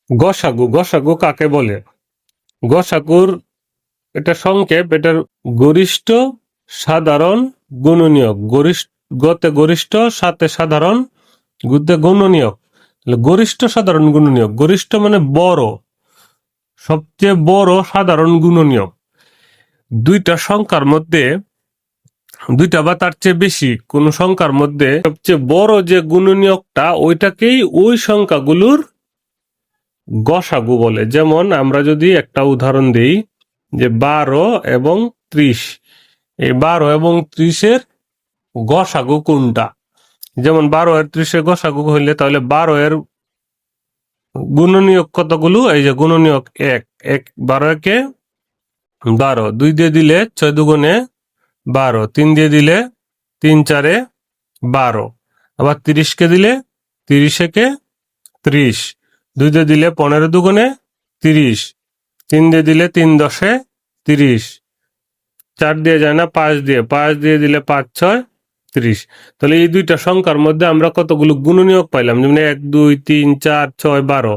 গসাগু গসাগু কাকে বলে? গসাগুর এটা সংক্ষেপ, এটার গরিষ্ঠ সাধারণ গুণনীয়ক। গতে গরিষ্ঠ, সাথে সাধারণ, গুতে গুণনীয়ক। গরিষ্ঠ সাধারণ গুণনীয়ক, গরিষ্ঠ মানে বড়, সবচেয়ে বড় সাধারণ গুণনীয়ক। দুইটা সংখ্যার মধ্যে, দুইটা বা তার চেয়ে বেশি কোন সংখ্যার মধ্যে সবচেয়ে বড় যে গুণনীয়কটা, ওইটাকেই ওই সংখ্যাগুলোর গসাগু বলে। যেমন আমরা যদি একটা উদাহরণ দিই, যে 12 এবং 30, এই 12 এবং 30-এর গসাগু কোনটা? যেমন 12 আর 30-এর গসাগু হইলে তাহলে 12 এর গুণনীয়ক কতগুলো? এই যে গুণনীয়ক 1, 12 একে 12, 2 দিয়ে দিলে 6 দুগুণে 12, 3 দিয়ে দিলে 3 4-এ 12, আবার 30-কে দিলে 30 একে 30, 2 দিয়ে দিলে 15 দুগুণে 30, 3 দিয়ে দিলে 3 10-এ 30, 4 দিয়ে যায় না, 5 দিয়ে দিলে 5 6 30। তাহলে এই দুইটা সংখ্যার মধ্যে আমরা কতগুলো গুণনীয়ক পাইলাম? যেমন 1 2 3 4 6 12,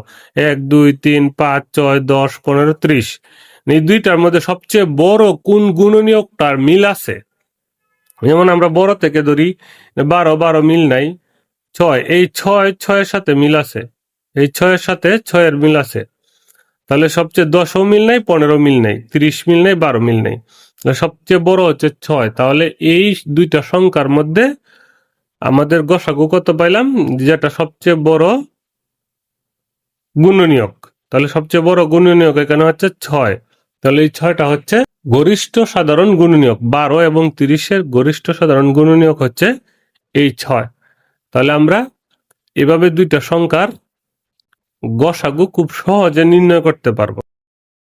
1 2 3 5 6 10 15 30। এই দুইটার মধ্যে সবচেয়ে বড় কোন গুণনীয়কটার মিল আছে? যেমন আমরা বড় থেকে ধরি, 12 12 মিল নাই, 6, এই 6 6-এর সাথে মিল আছে, এই 6-এর সাথে 6-এর মিল আছে। তাহলে সবচেয়ে 10ও মিল নাই, 15 মিল নাই, 30 মিল নাই, 12 মিল নাই, সবচেয়ে বড় হচ্ছে 6। তাহলে এই দুইটা সংখ্যার মধ্যে আমাদের গসাগু কত পাইলাম? যেটা সবচেয়ে বড় গুণনীয়ক, তাহলে সবচেয়ে বড় গুণনীয়ক এখানে হচ্ছে 6। তাহলে এই 6টা হচ্ছে গরিষ্ঠ সাধারণ গুণনীয়ক। 12 এবং 30-এর গরিষ্ঠ সাধারণ গুণনীয়ক হচ্ছে এই 6। তাহলে আমরা এভাবে দুইটা সংখ্যার গসাগু খুব সহজে নির্ণয় করতে পারবো।